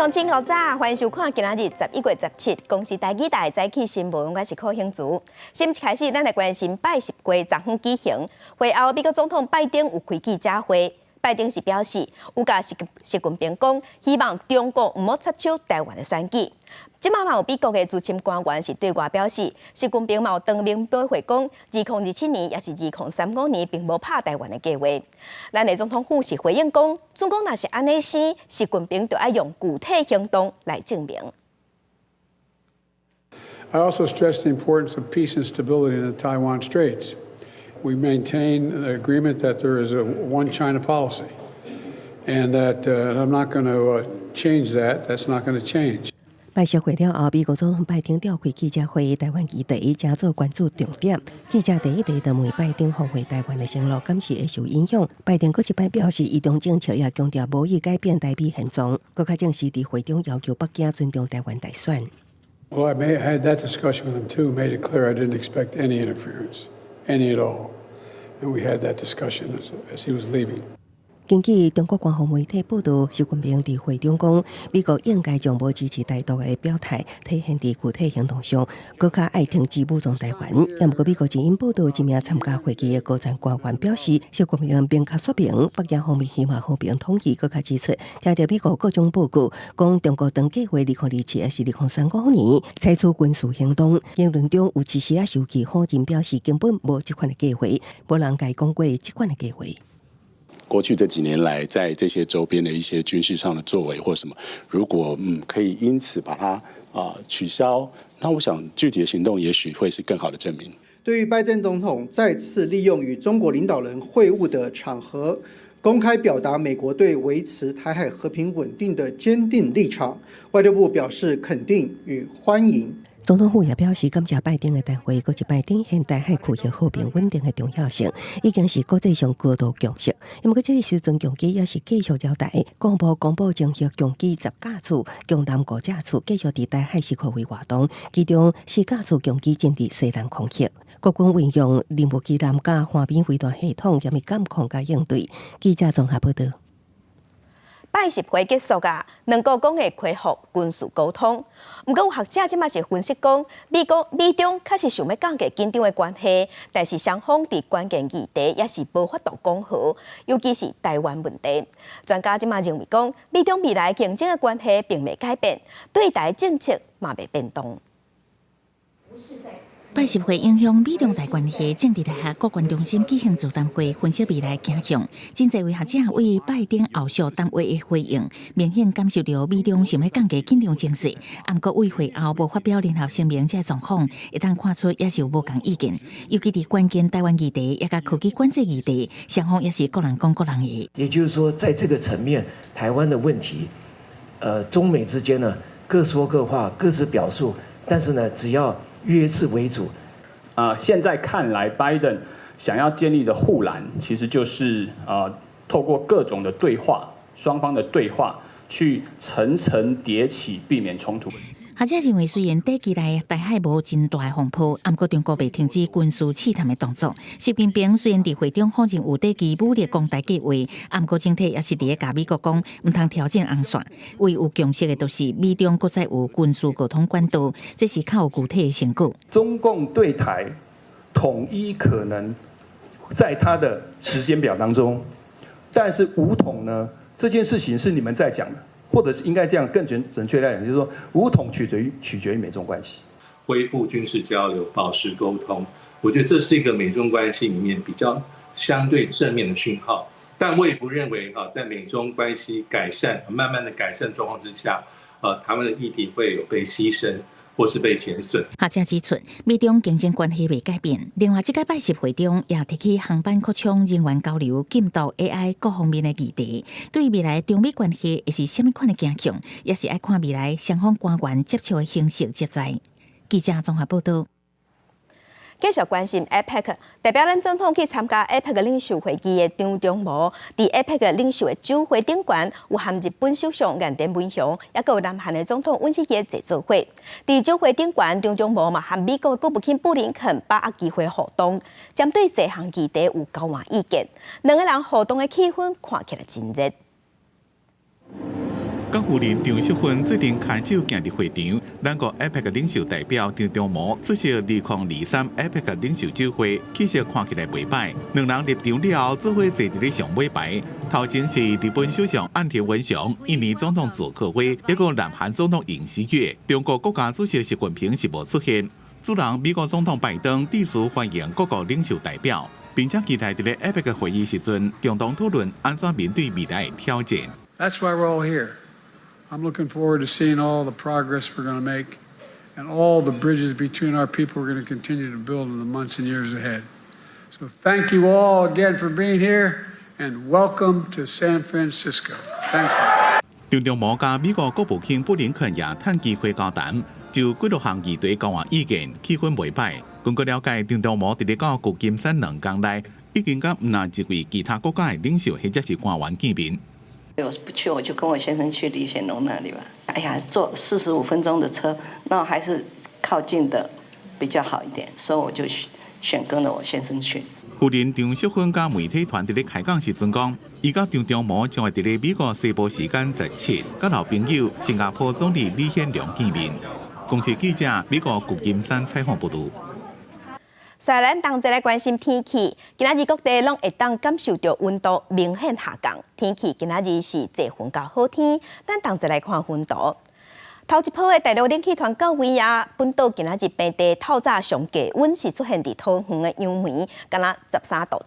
乡真古早，欢迎收看今仔日11月17日，公司台记台早起新闻，我是柯兴竹。先一开始，咱来关心拜10月昨昏举行会后，美国总统拜登有开记者会。拜登是表示，有甲习近平讲，希望中国唔好插手台湾的选举。即马有美国的资深官员是对外表示，习近平有当面表会讲，2027年也是2035年，并无拍台湾的计划。咱的总统府是回应讲，中国若是安尼生，习近平就要用具体行动来证明。I also stress the importance of peace and stability in the Taiwan Straits. We maintain the agreement that there is a one China policy, and that I'm not going to change that. That's not going to change. 拜协会了后，美国总统拜登召开记者会，台湾议题加做关注重点。记者第一题就问拜登访问台湾的承诺，敢是会受影响？拜登搁一摆表示，伊中政策也强调无意改变台美现状，搁较正式伫会中要求北京尊重台湾大选。Well, I had that discussion with him too. Made it clear I didn't expect any interference, any at all, and we had that discussion as he was leaving. 根据中国官方媒体报道，习近平伫会中讲，美国应该将无支持台独的表态体现伫具体行动上，搁较爱停止武装台湾。也毋过，美国前因报道一名参加会议的高层官员表示，习近平明确说明，北京方面希望和平统一，搁较指出，听到美国各种报告，讲中国当计划2027还是2035年采取军事行动，言论中有其实也受其否认，表示根本无这款的计划，无人甲伊讲过这款的计划。过去这几年来，在这些周边的一些军事上的作为或什么，如果可以因此把它取消，那我想具体的行动也许会是更好的证明。对于拜登总统再次利用与中国领导人会晤的场合，公开表达美国对维持台海和平稳定的坚定立场，外交部表示肯定与欢迎。总统府也表示，感谢拜登的谈话，搁一摆展现台海区域和平稳定的重要性，已经是国际上高度共识。因为这个时阵强机也是继续交代，国防部公布正式强机10架次，共南5架次继续伫台海时区域活动，其中4架次强机进伫西南空域。国军运用任务机南架环边飞弹系统，严密监控加应对。记者综合报道。拜10会结束啊，两国讲会恢复军事沟通。不过有学者即马是分析讲，美中确实想要降低紧张的关系，但是双方伫关键议题也是无法度讲和，尤其是台湾问题。专家即马认为讲，美中未来竞争的关系并未改变，对台政策嘛未变动。拜10会影响美中台关系，正伫台下国关中心举行座谈会，分析未来走向。真侪位学者为拜登后续谈话的回应，明显感受到美中想要降低紧张情势。不过为会后无发表联合声明，这状况会当看出也是有无共意见。尤其伫关键台湾议题，也甲科技管制议题，双方也是各人讲各人的。也就是说，在这个层面，台湾的问题，中美之间呢各说各话，各自表述，但是呢，只要约制为主。现在看来，拜登想要建立的护栏，其实就是透过各种的对话，双方的对话，去层层叠起，避免冲突。学者认为，虽然短期内台海无真大的风波，不过中国未停止军事试探的动作。习近平虽然伫会中否认有短期武力攻台计划，不过整体也是伫咧甲美国讲，唔通调整红线。唯有共识的，就是美中各再有军事沟通管道，这是较有具体的成果。中共对台统一可能在他的时间表当中，但是武统呢，这件事情是你们在讲的。或者是应该这样更准确来讲，就是说，武统取决于美中关系，恢复军事交流，保持沟通。我觉得这是一个美中关系里面比较相对正面的讯号。但我也不认为在美中关系慢慢的改善状况之下，台湾的议题会有被牺牲。或是被减损。学者指出，美中竞争关系未改变。另外，这个拜10会中也提起航班扩充、人员交流、禁毒、AI 各方面的议题。对于未来中美关系会是什么款的走向，也是要看未来双方官员接触的形式才知。记者综合报道。继续关心 APEC， 代表咱总统去参加 APEC 领袖会议的张忠谋，伫 APEC 领袖的酒会顶悬有含日本首相岸田文雄，也有南韩的总统尹锡悦坐做伙。伫酒会顶悬，张忠谋嘛和美国国务卿布林肯把握机会互动，针对这项议题有交换意见，两个人互动的气氛看起来真热。港府人张淑芬最近开手行入会场，咱国 APEC 领袖代表张忠谋出席2023 APEC 领袖酒会，气势看起来袂歹。两人入场了后，做伙坐伫咧上尾排。头前是日本首相岸田文雄、印尼总统佐科威，一个南韩总统尹锡悦。中国国家主席习近平是无出现。主人美国总统拜登致辞欢迎各国领袖代表，并且期待伫咧 APEC 会议时阵共同讨论安怎面对未来的挑战。That's why we're all here. I'm looking forward to seeing all the progress we're going to make and all the bridges between our people we're going to continue to build in the months and years ahead. So thank you all again for being here and welcome to San Francisco. Thank you. 张忠谋甲美国国务卿布林肯也趁机会交谈，就几多项议题交换意见，气氛袂歹。根据了解，张忠谋伫咧到旧金山2天内，已经甲唔那一位其他国家的领袖或者是官员见面。我不去，我就跟我先生去李显龙那里吧。哎呀，坐45分钟的车，那还是靠近的比较好一点，所以我就选跟了我先生去。夫人张淑芬甲媒体团伫咧开讲时阵讲，伊甲张忠谋将会伫咧美国西部时间17，甲老朋友新加坡总理李显龙见面。公司记者美国旧金山采访报道。再来，同齐来关心天气。今仔日各地拢会当感受到温度明显下降，天气今仔日是多云到好天。咱同齐来看温度。头一波的大陆冷气团到位啊，本岛今仔日平地透早上低温是出现伫桃园的杨梅，敢若13.7度。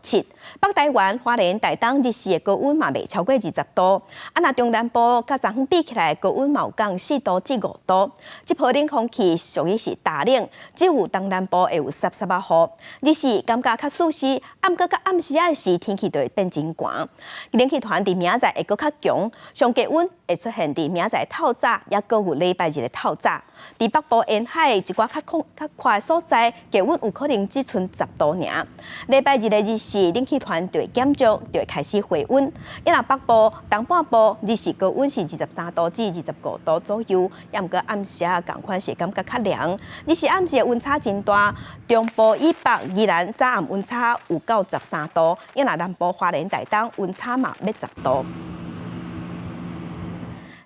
北台湾、花莲、台东日时的高温嘛未超过20度。啊，那中南部甲昨昏比起来，高温嘛有降4度至5度。这波冷空气属于是大冷，只有东南部会有湿湿啊雨。日时感觉较舒适，暗暝甲暗时啊时天气就会变真寒。冷气团伫明仔载会搁较强，上低温会出现伫明仔载透早，也搁有礼拜日的透早。伫北部沿海一寡较快的所在，低温有可能只剩10度尔。礼拜日的日时，冷气团就会减弱，就会开始回温。因若北部、东半部日时高温是23度至25度左右，也毋过暗时啊，共款是感觉较凉。日时暗时的温差真大，中部以北依然早暗温差有到13度，因若南部花莲台东温差嘛要10度。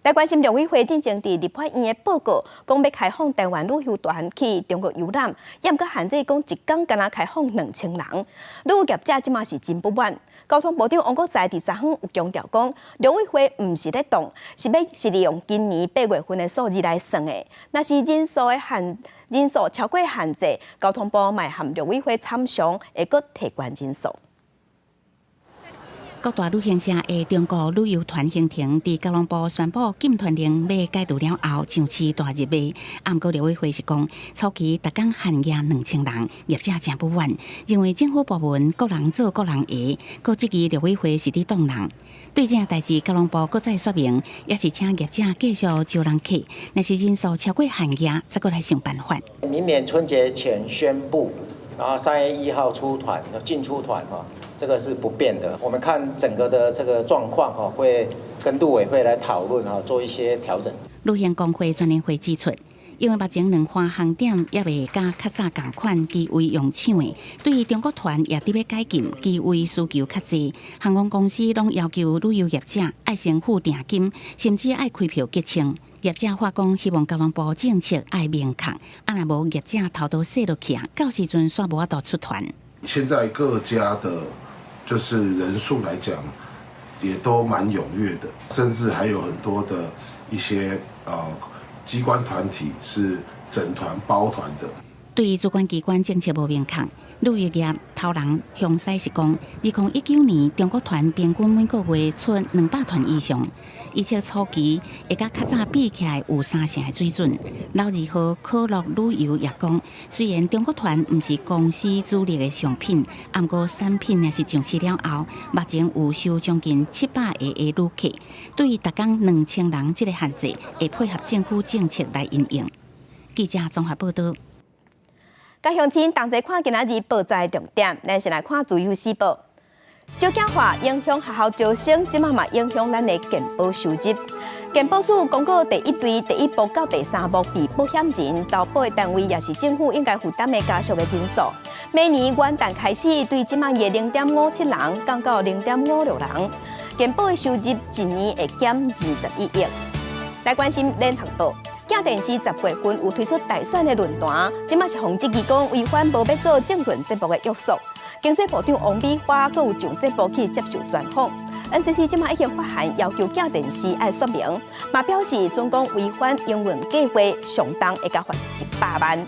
来关心陆委会进前伫立法院的报告，讲要开放台湾旅游团去中国游览，也毋过限制讲一天敢若开放2000人。旅游业者即马是真不满。交通部长王国材伫昨昏有强调讲，陆委会毋是咧动，是利用今年8月份的数字来算的。若是人数超过限制，交通部嘛含陆委会参详，会阁提悬人数。各大旅行社的中国旅游团行程，伫交通部宣布禁团令要解除了后，上市大热卖。啊，毋过陆委会是讲，初期逐工限额2000人，业者真不满，认为政府部门各人做各人的，各质疑陆委会是伫动人。对这代志，交通部搁再说明，也是请业者继续招人客，若是人数超过限额，再过来想办法。明年春节前宣布，然后3月1号出团，进出团哈。这个是不变的，我们看整个的这个状况哈，会跟陆委会来讨论哈，做一些调整。旅行工会专联会指出，因为目前2花航点也未甲较早同款机位用抢的，对于中国团也伫要解禁，机位需求较济，航空公司拢要求旅游业者爱先付定金，甚至爱开票结清。业者话讲，希望交通部政策爱明确，啊若无业者头都洗落去啊，到时阵煞无法度出团。现在各家的就是人数来讲，也都蛮踊跃的，甚至还有很多的一些机关团体是整团包团的。对于主管机关政策无明确，旅游业头人详细是讲，2019年中国团平均每个月出200团以上，而且初期会甲较早比起来有3成的水准。老二号可乐旅游也讲，虽然中国团毋是公司主力的商品，不过产品也是上市了后，目前有收将近700个的旅客。对于逐工2000人这个限制，会配合政府政策来运用。记者综合报道。甲乡亲同齐看今仔日报纸的重点，咱先来看自由时报。少子化影响学校招生，即嘛影响咱的健保收入。健保署公告第1队第1部到第3部被保险人投保的单位，也是政府应该负担的家属的人数。每年元旦开始，对即嘛的0.57人降到0.56人。健保的收入一年会减21亿。来关心联合报，镜电视10月份有推出大选的论坛，即马是防质疑讲违反无要做政论节目的约束。经济部长王美花阁有上节目去接受专访。NCC 即马已经发函要求镜电视爱说明，嘛表示准讲违反营运计划，上当会加罚18万。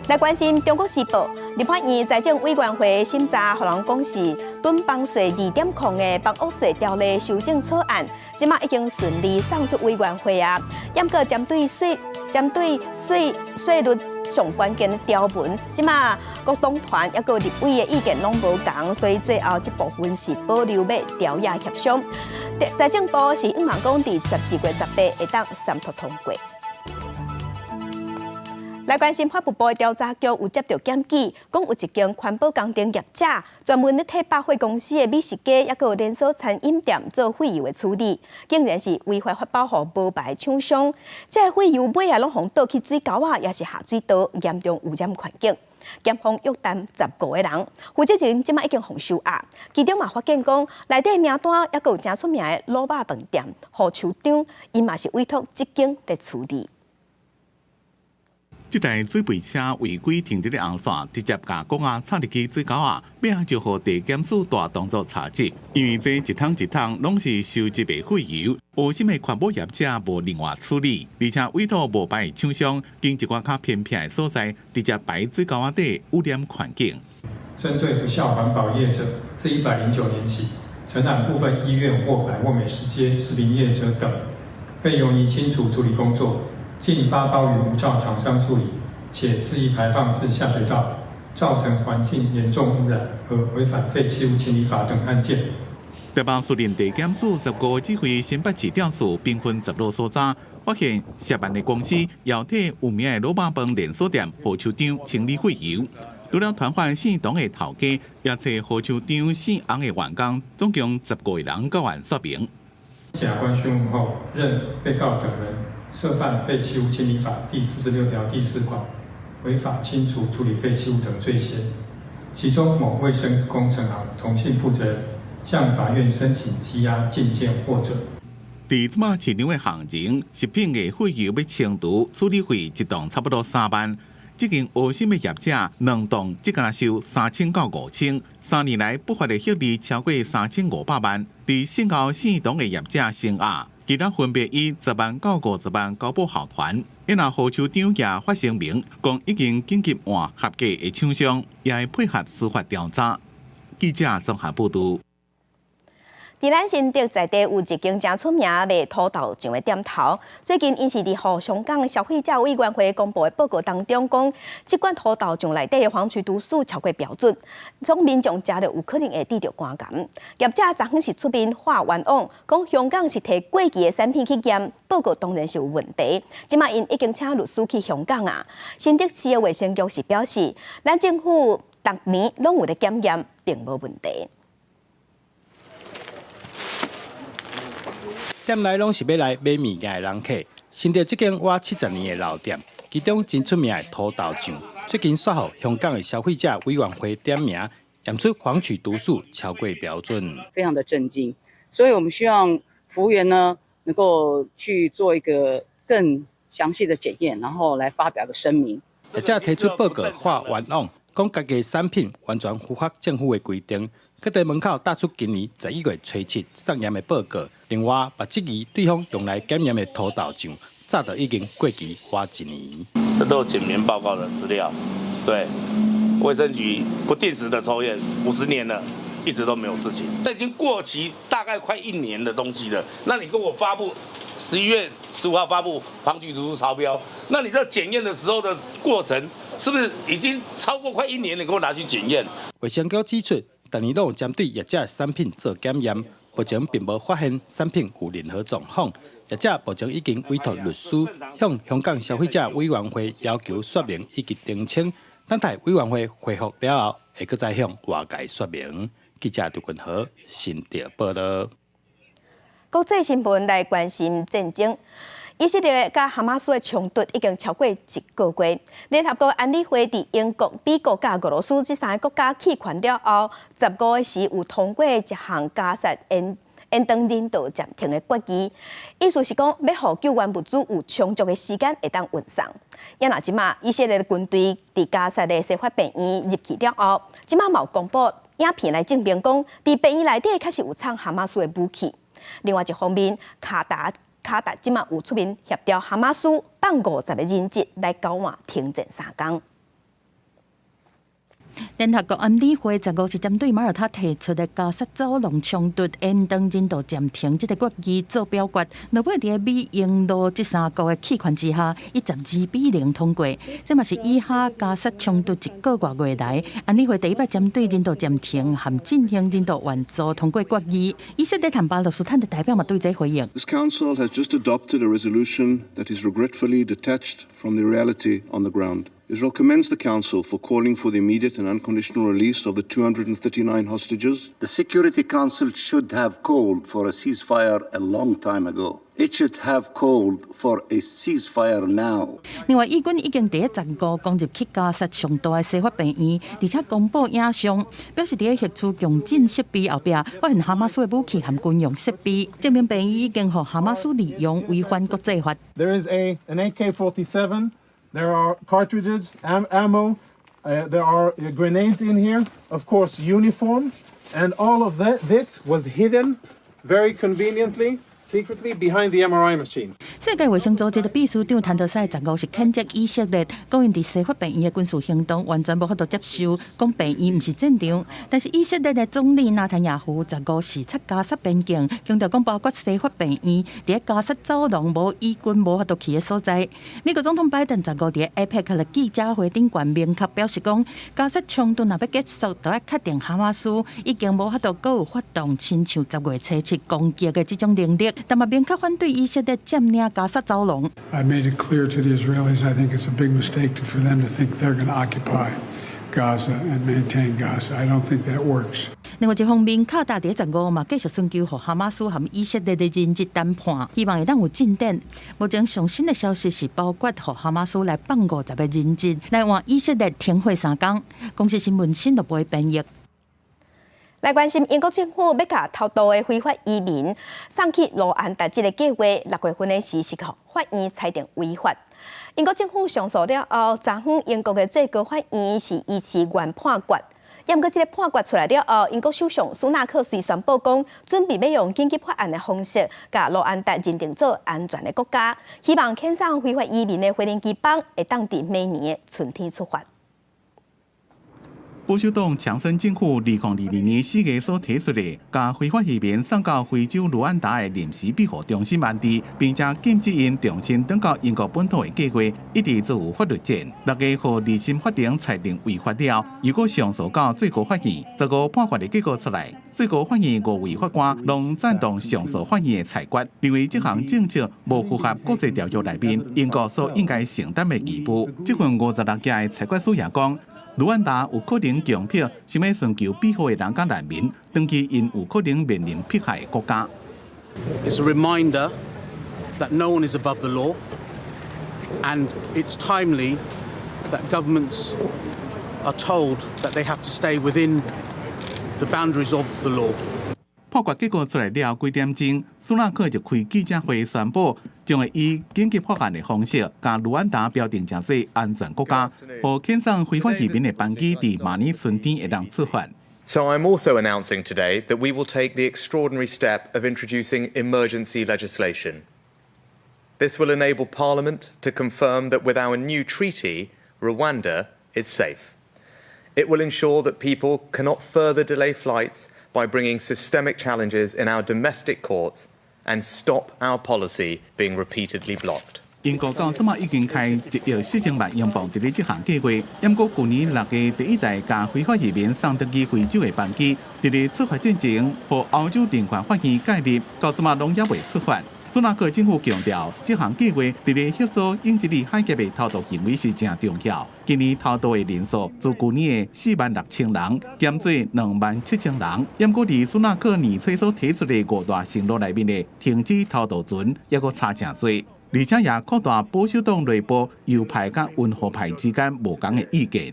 来关心中国时报，立法院财政委员会审查，互人讲是囤房税2.0的房屋税条例修正草案，即马已经顺利送出委员会啊。不过针对税率上关键的条文，即马各党团抑个立委的意见拢无同，所以最后这部分是保留要调野协商。财政部是希望讲伫12月18会当三读通过。来关心法务部的调查局有接到检举，讲有一间环保工程业者专门咧替百货公司的美食街，抑个连锁餐饮店做废油的处理，竟然是违法发包予无牌厂商。这废油尾啊，拢互倒去水沟啊，也是下水道，严重污染环境。检方约谈15个人，负责人即马已经互收押。其中嘛发现讲，内底名单抑个有真出名的卤肉饭店，互厂长因嘛是委托这间来处理。这台水肥车违规停伫咧红线，直接甲公安插入去水沟啊，马上就互地检署大动作查缉，因为这一桶一桶拢是收集的废油，有什么环保业者无另外处理，而且委托无牌厂商经一寡较偏僻的所在，直接排水沟底污染环境。针对不孝环保业者，自109年起，承揽部分医院或百货美食街食品业者等费用拟清除处理工作。竟发包与无照厂商处理，且恣意排放至下水道，造成环境严重污染，而违反废弃物清理法等案件。台北市林地检署15指挥新北市调处兵分16所在，发现涉案的公司要替有名的卤肉饭连锁店何厂长清理废油。除了团伙姓董的头家，也找何厂长姓洪的员工，总共10个人到案说明。检察官宣布后，认被告等人涉犯废弃物清理法第46条第4款，违法清除处理废弃物等罪嫌。其中某卫生工程行同姓负责人向法院申请羁押禁见获准。伫即马市场的行情，食品的废油要清除，处理费一栋差不多3万。这间黑心的业者2栋只敢收3000到5000，3年来不法的获利超过3500万。伫姓高姓董的业者升压。其他分别以10万到50万交保候团，因那何厂长也发声明，讲已经紧急换合格的厂商，也会配合司法调查。记者综合报道。伫咱新竹在地有一间真出名卖土豆酱的店头，最近因是伫互香港消费者委员会公布的报告当中讲，这款土豆酱内底的黄曲毒素超过标准，种民众食了有可能会得到肝癌。业者昨昏是出面画冤枉，讲香港是摕过期的产品去验，报告当然是有问题。即马因已经请律师去香港啊。新竹市的卫生局是表示，咱政府逐年拢有咧检验，并无问题。店内拢是要来买物件的人客。新竹这间活70年的老店，其中真出名的土豆酱，最近刷予香港的消费者委员会点名，验出黄曲毒素超过标准，非常的震惊。所以我们希望服务员呢能够去做一个更详细的检验，然后来发表个声明。业者提出报告画冤枉，讲家己的产品完全符合政府的规定。佢在门口打出今年11月初7送验的报告，另外把质疑对方用来检验的土豆酱，早就已经过期花1年。这都有检验报告的资料，对，卫生局不定时的抽验，50年了，一直都没有事情。这已经过期大概快1年的东西了，那你跟我发布11月15号发布黄曲毒素超标，那你这检验的时候的过程是不是已经超过快1年？你给我拿去检验？卫生局指出，逐年都有针对业者的产品做检验，目前并无发现产品有任何状况。业者目前已经委托律师向香港消费者委员会要求说明以及澄清，等待委员会恢复了后，会再向外界说明。记者杜君豪新竹报道。国际新闻来关心战争。以色列甲哈马斯的冲突已经超过1个月。联合国安理会伫英国、美国甲俄罗斯这3个国家弃权了后，15日时有通过一项加沙延长人道暂停的决议，意思是讲要互救援物资有充足的时间会当运送。也若即马以色列的军队伫加沙的西法病院入去了后，即马有公布影片来证明讲，伫病院内底确实有藏哈马斯的武器。另外一方面，卡达即马有出面协调哈马斯放50个人质来交换停战3天。联合国安理会15是针对马耳他提出的加沙走廊冲突延长人道暂停这个决议做表决，落尾伫美英罗这3国的弃权之下，以12-0通过。这嘛是以下加沙冲突1个多月来，安理会第一摆针对人道暂停和进行人道援助通过决议。以色列和巴勒斯坦的代表嘛对这回应。This council has just adopted a resolution that is regretfully detached from the reality on the ground. Israel commends the Council for calling for the immediate and unconditional release of the 239 hostages. The Security Council should have called for a ceasefire a long time ago. It should have called for a ceasefire now. 另外，以军已经第15攻入去加沙上大的西法病院，而且公布影像，表示伫迄取强震设备后壁发现哈马斯的武器和军用设备，证明病院已经互哈马斯利用，违反国际法。There is an AK-47. There are cartridges, ammo, there are grenades in here, of course uniform, and all of this was hidden very conveniently, secretly behind the MRI machine. 世界卫生组织的秘书长谭德赛15是谴责以色列讲因伫西法病院的军事行动完全无法度接受，讲病院毋是战场。但是以色列的总理纳坦雅胡15视察加沙边境，强调讲包括西法病院伫加沙走廊无以军无法度去的所在。美国总统拜登15伫 APEC 的记者会顶悬明确表示讲，加沙冲突若要结束，就要确定哈马斯已经无法度再有发动亲像10月初7攻击的这种能力。但嘛明确反对以色列占领加沙走廊。I made it clear to the Israelis I think it's a big mistake for them to think they're going to occupy Gaza and maintain Gaza. I don't think that works. 另外一方面，卡达伫15嘛继续寻求和哈马斯和以色列的人质谈判，希望会当有进展。目前上新的消息是包括和哈马斯来放50个人质，来换以色列停火3天。公司新闻新闻部编译。来关心英国政府要甲偷渡的非法移民送去罗安达这个计划，6月份的时是法院裁定违法。英国政府上诉了后，昨昏英国的最高法院是依次原判决。也毋过，这个判决出来了后，英国首相苏纳克虽宣布讲，准备要用紧急法案的方式，甲罗安达认定做安全的国家，希望遣送非法移民的飞行机帮会当伫明年的春天出发。保守党强生政府2022年4月所提出的，将非法移民送到非洲卢安达的临时庇护中心安置，并且禁止因重新返到英国本土的计划，一直做有法律战。6月和2审法庭裁定违法了，如果上诉到最高法院，15判决的结果出来，最高法院5位法官拢赞同上诉法院的裁决，认为这项政策无符合国际条约内面英国所应该承担的义务。这份56页的裁决书也讲。卢安达有可能强迫想要寻求庇护的人甲难民，长期因有可能面临迫害的国家。It's a reminder that no one is above the law, and it's timely that governments are told that they have to stay within the boundaries of the law. 判决结果出来了几点钟，苏纳克就开记者会宣布，将会以紧急法案的方式，将卢安达标定成为安全国家，和遣送非法移民的班机伫明年春天会当出发。So I'm also announcing today that we will take the extraordinary step of introducing emergency legislation. This will enable Parliament to confirm that with our new treaty, Rwanda is safe. It will ensure that people cannot further delay flights by bringing systemic challenges in our domestic courts and stop our policy being repeatedly blocked. 英国到即马已经开1亿4,000万英镑伫咧这项计划，不过去年6月第一代将非法移民送到去非洲的班机，伫咧出发进前，和欧洲人权法院介入，到即马拢还未出发。苏纳克政府强调，这项计划伫咧协助英吉利海峡的偷渡行为是正重要。今年偷渡的人数自去年的46000人减做27000人。不过，伫苏纳克年初所提出的5大承诺内面的停止偷渡船，也阁差真多，而且也扩大保守党内部右派甲温和派之间无同的意见。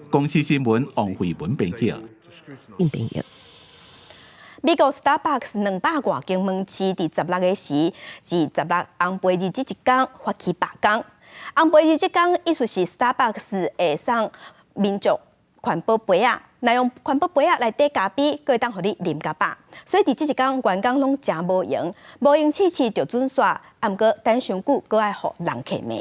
公司新闻王慧文编辑。美国 Starbucks 200多间门市伫16个时至16红白日这一天发起罢工。红白日这天意思是 Starbucks 会送民众环保杯啊，来用环保杯啊来底咖啡，可以当互你啉甲饱。所以伫这一天，员工拢真无闲，无闲次次就准煞，啊毋过等上久，搁爱互人客骂。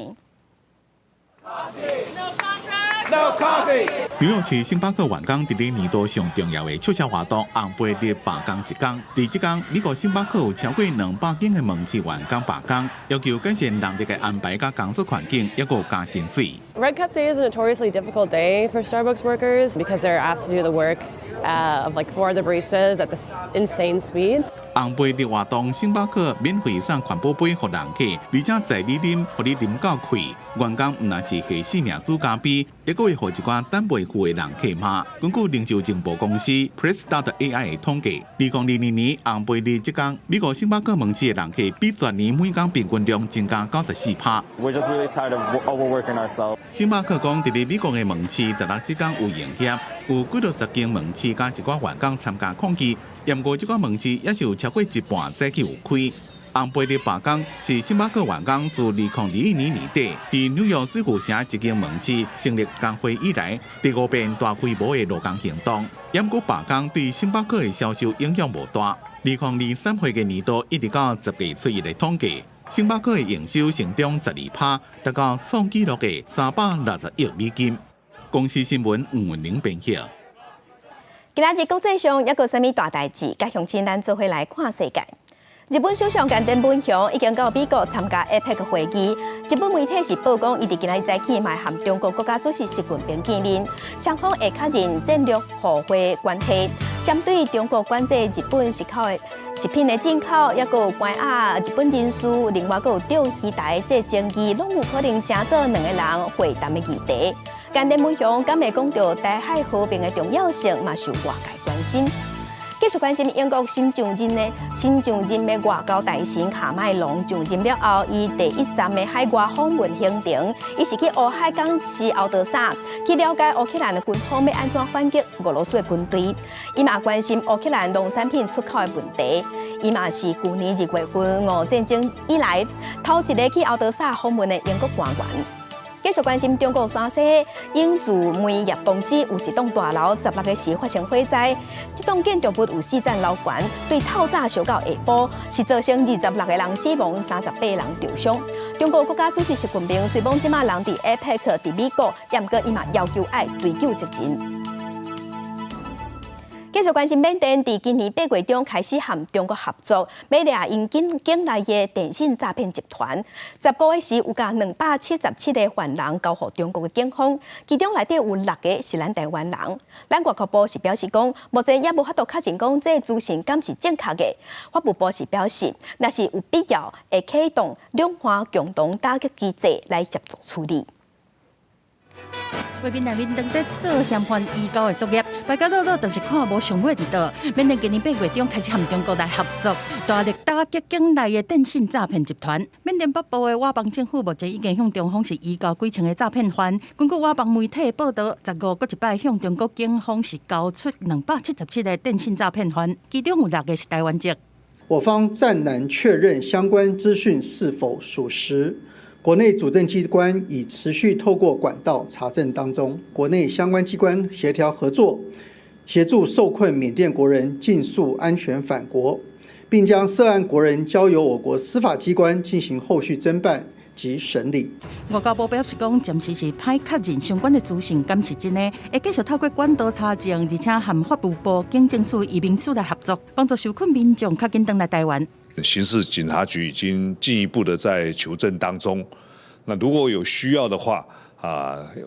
No coffee。纽约市星巴克员工伫咧年度上重要的促销活动红白日罢工一天。伫即天，美国星巴克有超过200间的门市员工罢工，要求改善人力的安排甲工作环境，抑有加薪水。Red Cup Day is a notoriously difficult day for Starbucks workers because they're asked to do the work of like 4 other baristas at this insane speed. 红白日活动，星巴克免费送环保杯予人客，而且在你啉，互你啉到开。员工唔但是下死命煮咖啡，也佫会予一寡等袂赴的人客骂。根据零售情报公司 Press.AI 的统计，2022年红白日即天，美国星巴克门市的人客比前年每天平均量增加94%。We're just really tired of overworking ourselves. 星巴克讲，伫咧美国的门市16即天有营业，有几多10间门市加一寡员工参加抗议。不过，即个门市也是有超过一半早起有开。红白日罢工是星巴克员工自2021年年底伫纽约水湖城一间门市成立工会以来第5遍大规模的劳工行动。不过罢工对星巴克的销售影响无大。2023岁的年度一直到10月初1的统计，星巴克的营收成长12%，达到创纪录的360亿美金。公司新闻吴文玲编写。今仔日国际上抑有啥物大代志？甲乡亲咱做伙来看世界。日本首相菅义伟已经到美国参加 APEC 会议。日本媒体是报讲，伊伫今仔日早起嘛和中国国家主席习近平见面，双方会确认战略互惠关系。针对中国管制日本食品的进口，抑有关押日本人士，另外佫有钓鱼台这争议，拢有可能成做2个人会谈的议题。菅义伟敢会讲到台海和平的重要性，嘛受外界关心。继续关心英国新上任的外交大臣卡麦隆上任了后，伊第1站的海外访问行程，伊是去乌海港市敖德萨去了解乌克兰的军方要安怎反击俄罗斯的军队。伊嘛关心乌克兰农产品出口的问题。伊嘛是去年2月份俄战争以来头一个去敖德萨访问的英国官员。继续关心中国山西英筑煤业公司有一栋大楼16个时发生火灾，这栋建筑物有4层楼悬，对透早烧到下晡，是造成26个人死亡，38人受伤。中国国家主席习近平虽讲即马人伫 APEC 伫美国，也毋过伊嘛要求爱追究责任。继续关心缅甸，伫今年8月中开始和中国合作，要掠因境内的电信诈骗集团。15个时有甲277个犯人交予中国的警方，其中内底有6个是咱台湾人。咱外交部是表示讲，目前也无法度确认讲这资讯敢是正确的。法务部是表示，若是有必要，会启动两岸共同打击机制来协助处理。贵宾内面当在做嫌犯移交的作业，大家乐就是看无上尾伫倒。缅甸今年8月中开始和中国来合作，大力打击境内的电信诈骗集团。缅甸北部的佤邦政府目前已经向中方是移交几千个诈骗犯。根据佤邦媒体报道，15个一摆向中国警方是交出277个电信诈骗犯，其中有6个是台湾籍。我方暂难确认相关资讯是否属实。国内主政机关已持续透过管道查证当中，国内相关机关协调合作，协助受困缅甸国人尽速安全返国，并将涉案国人交由我国司法机关进行后续侦办及审理。外交部表示讲，暂时是歹确认相关的资讯敢是真的，会继续透过管道查证，而且和法务部、警政署、移民署来合作，帮助受困民众较紧回来台湾。刑事警察局已经进一步的在求证当中。那如果有需要的话，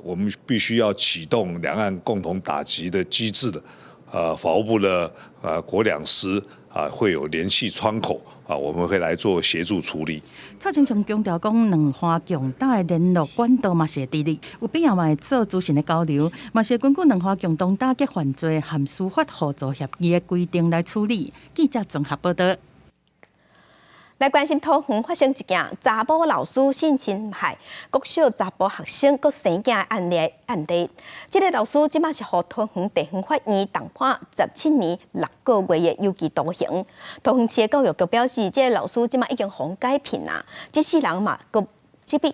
我们必须要启动两岸共同打击的机制的。法务部的国两司会有联系窗口我们会来做协助处理。蔡清祥强调讲，两岸强大的联络管道嘛是会伫哩，有必要嘛会做资讯的交流，嘛是根据两岸共同打击犯罪和司法合作协议的规定来处理。记者综合报道。来关心桃园发生一件查甫老师性侵害国小查甫学生佮生囝的案例。这个老师即马是互桃园地方法院重判17年6个月的有期徒刑。桃园市的教育局表示，这个老师即马已经互改聘啦，这世人嘛，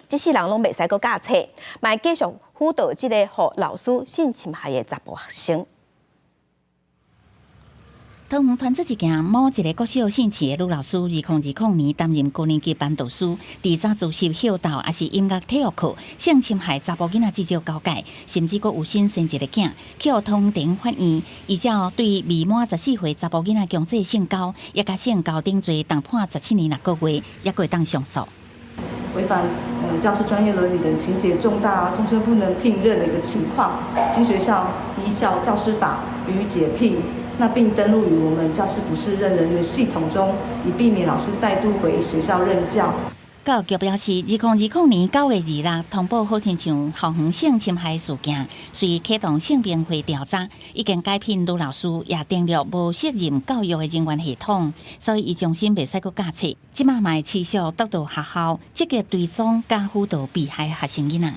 这世人拢袂使佮假册，嘛继续辅导这个互老师性侵害的查甫学生。桃园传出一件某一个国小姓齐的女老师，2020年担任高年级班导师，伫早自习、孝道也是音乐、体育课性侵害查甫囡仔至少9届，甚至佫有新生一个囝，去互桃园地方法院依照对未满14岁查甫囡仔强制性交，也甲性交定罪，重判17年6个月，也可以当上诉。违反教师专业伦理等情节重大、终身不能聘任的一个情况，经学校依教师法予以解聘。那并登录于我们教师不适任人员系统中，以避免老师再度回学校任教。教育局表示，2020年9月2日通报好亲像校园性侵害事件，随启动性平会调查，已经改聘女老师，也订立无责任教育的人员系统，所以伊终身袂使佫假册。即马嘛持续督导学校积极追踪加辅导被害学生囡仔。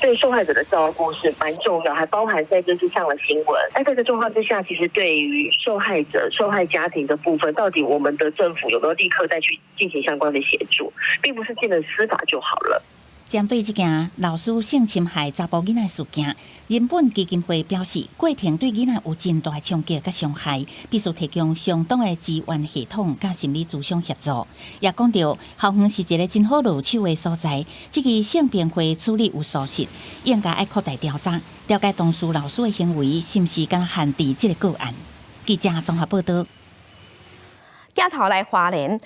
对受害者的照顾是蛮重要，还包含在这次上了新闻。在这个状况之下，其实对于受害者、受害家庭的部分，到底我们的政府有没有立刻再去进行相关的协助，并不是进了司法就好了。针对这件老师性侵害查甫囡仔事件，人本基金会表示，过程对囡仔有真大冲击甲伤害，必须提供相当的资源系统甲心理咨商协助。也讲到，校园是一个真好入手的所在，这个性平会处理有疏失，应该要扩大调查，了解当事老师的行为是不是敢限制这个个案。记者综合报道。镜头来花莲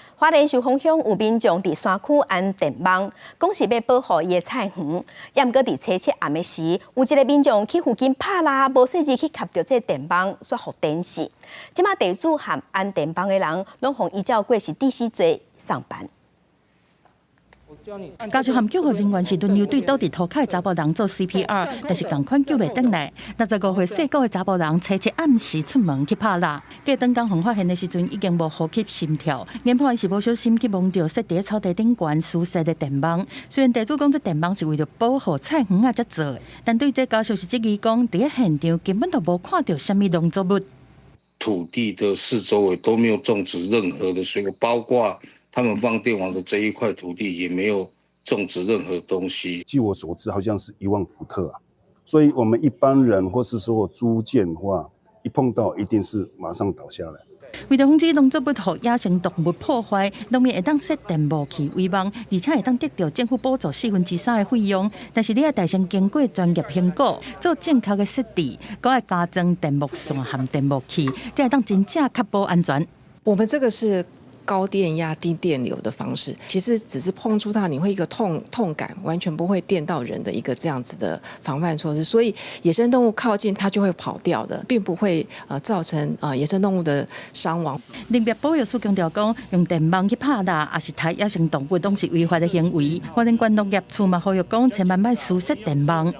受风向有民众伫山区安电网，讲是要保护伊的菜园。也毋过伫初七暗的时，有一个民众去附近拍啦，无细致去夹着这电网，煞互电死。即马地主和安电网的人，拢互依照过是第4罪上班。家属含救护人员是轮流对倒伫涂骹的查甫人做 CPR， 但是同款救袂转来。65岁细个的查甫人，初七暗时出门去拍蜡，过等工互发现的时阵，已经无呼吸心跳。研判是无小心去摸到设伫草地顶悬疏失的电网。虽然地主讲这电网是为了保护菜园啊才做的，但对这家属是质疑讲，伫咧现场根本就无看到什么农作物。土地的四周围都没有种植任何的水果，包括他们放电网的这一块土地也没有种植任何东西。据我所知，好像是1万伏特啊，所以我们一般人或是说租建的话，一碰到一定是马上倒下来。为了防止农作物互野生动物破坏，农民会当设电幕器围网，而且会当得到政府补助3%的费用。但是你要大先经过专业评估，做正确的设置，搁要加装电幕线和电幕器，才会当真正确保安全。我们这个是高电压、低电流的方式，其实只是碰触到你会一个痛感，完全不会电到人的一个这样子的防范措施。所以野生动物靠近它就会跑掉的，并不会造成野生动物的伤亡。林业保育署强调讲，用电网去拍蜡，也是杀野生动物，都是违法的行为。花莲县农业处嘛呼吁讲，千万莫疏失电网。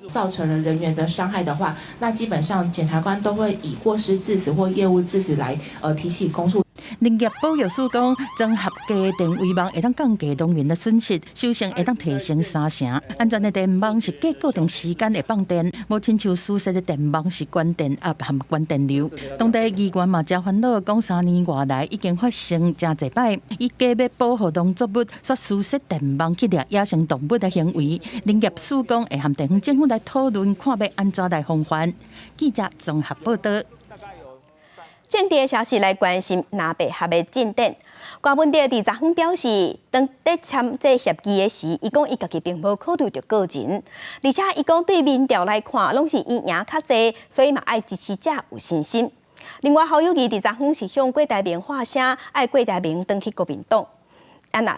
造成了人员的伤害的话，那基本上检察官都会以过失致死或业务致死来提起公诉。林业保育署讲，装合家电围网会当降低农民的损失，收成会当提升3成。安全的电网是隔固定时间会放电，无亲像疏失的电网是关电压和关电流。当地议员嘛真烦恼，讲3年外来已经发生真侪摆，以假要保护农作物，煞疏失电网去掠野生动物的行为。林业署讲会和地方政府来讨论，看要安怎来防范。记者综合报道。政治的消息来关心南北合的进展。郭文哲伫昨昏表示，当在签这协议的时，伊讲伊家己并无考虑到个人，而且伊讲对民调来看，拢是伊赢较济，所以嘛爱支持者有信心。另外，侯友宜伫昨昏是向郭台铭发声，爱郭台铭转去国民党。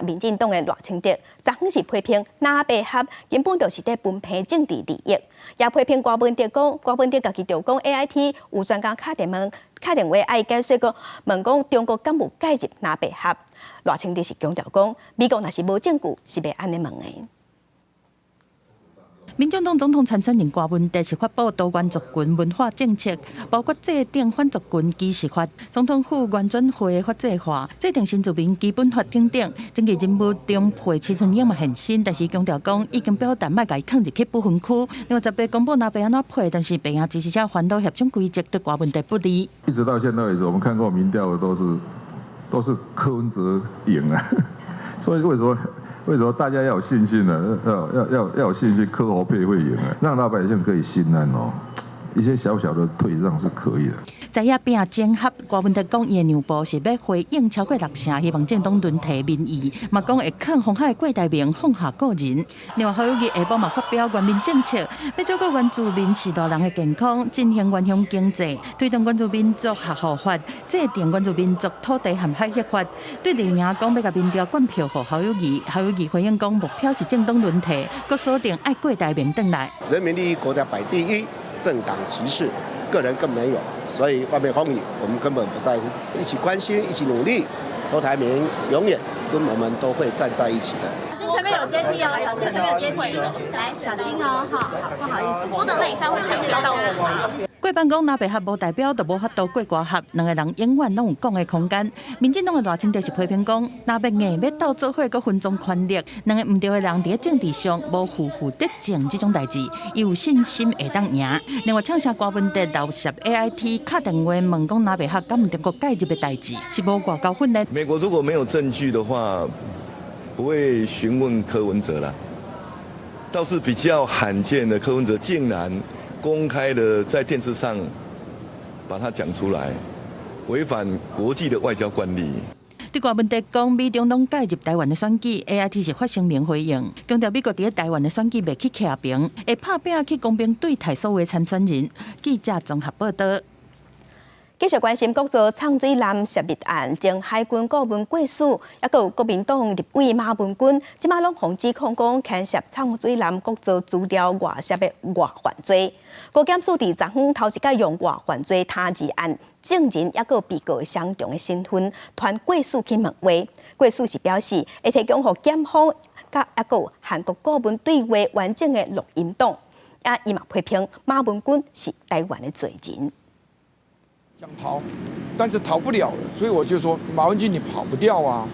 民进党的赖清德昨昏是批评南北合根本就是在分配政治利益，也批评郭文哲讲，郭文哲家己就讲 AIT 有专家打电话爱解说讲，问讲中国敢有介入南北合？赖清德是强调讲，美国若是无证据，是袂安尼问的。民进党总统参选人郭文哲是发布多元族群文化政策，包括制定反族群歧视法、总统府原转会法制化、制定新住民基本法等等。政治人物中配徐春英嘛现身，但是强调讲已经表达莫甲伊放入去不分区。另外18公布那要安怎配，但是北洋支持者反对协商规则对郭文哲不利。一直到现在为止，我们看过民调的都是柯文哲赢啊，所以为什么大家要有信心呢？要有信心，柯侯配会赢啊，让老百姓可以心安哦。一些小小的退让是可以的。在野并整合，郭文哲讲，伊的让步是要回应超过60%，希望政党轮替民意，嘛讲会抗红海郭台铭放下个人。另外，侯友宜下晡嘛发表原民政策，要照顾原住民4大人的健康，振兴原乡经济，推动原住民族合法法，制定原住民族土地和海协法。对李赢讲要甲民调灌票给侯友宜，侯友宜回应讲目标是政党轮替，佮锁定爱郭台铭回来。人民利益国家摆第一，政党歧视。个人更没有，所以外面风雨我们根本不在乎，一起关心，一起努力，郭台铭永远跟我们都会站在一起的。小心前面有阶梯哦，小心前面有阶梯，来小心哦，哈，不好意思，不等那以上会牵扯到我。过办讲，若白合无代表，就无法度过挂合，两个人永远拢有讲的空间。民进党的大清就是批评讲，若要硬要斗做伙，佮分赃权力，两个唔对的人伫政治上无负得正这种代志，伊有信心会当赢。另外，呛下郭文哲老实 AIT 敲电话问讲，若白合敢唔中国介入的代志，是无外交训练。美国如果没有证据的话，不会询问柯文哲啦。倒是比较罕见的，柯文哲竟然公开的在电视上把它讲出来，违反国际的外交惯例。对郭文哲讲，美中拢介入台湾的选举 ，AIT 是发声明回应，强调美国伫台湾的选举袂去徛平，会拍拼去公平对待所有参选人。记者综合报道。继续关心国造畅水南涉密案，前海军顾问郭曙，也有国民党立委马文君，即马拢防指控讲牵涉畅水南国造资料外泄的外犯罪。高检署伫昨昏头一届用外犯罪他治案，证人也有被告相同的身份，传郭曙去问话。郭曙是表示会提供予检方，甲也有韩国顾问对话完整的录音档。伊嘛批评马文君是台湾的罪人。想逃，但是逃不了了，所以我就说马文君你跑不掉啊。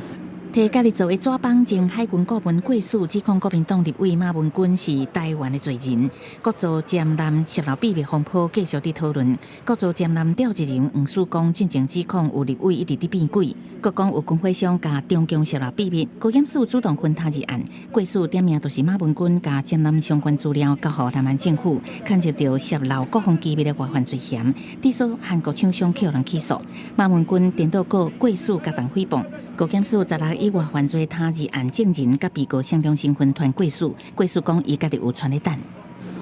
替家己作为抓帮前海军顾问郭曙指控国民党立委马文君是台湾的罪人，国造江南泄露秘密风波继续伫讨论。国造江南调集人黄曙光进前指控有立委一直伫变鬼，国讲有军火商甲中共泄露秘密。高检署主动分他治案，郭曙点名就是马文君甲江南相关资料交予台湾政府，牵涉到泄露国防机密的外犯罪嫌，抵诉韩国厂商扣人起诉。马文君颠倒告郭曙加重诽谤。高检署16以外犯罪他治案证人甲被告相同身份传郭曙，郭曙讲伊家己有传咧等。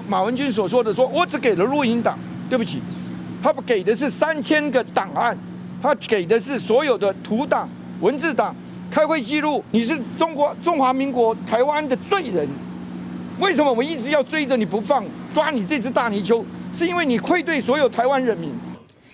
马文君所说的说，我只给了录音档，对不起，他给的是3000个档案，他给的是所有的图档、文字档、开会记录。你是中华民国台湾的罪人，为什么我们一直要追着你不放，抓你这只大泥鳅？是因为你愧对所有台湾人民。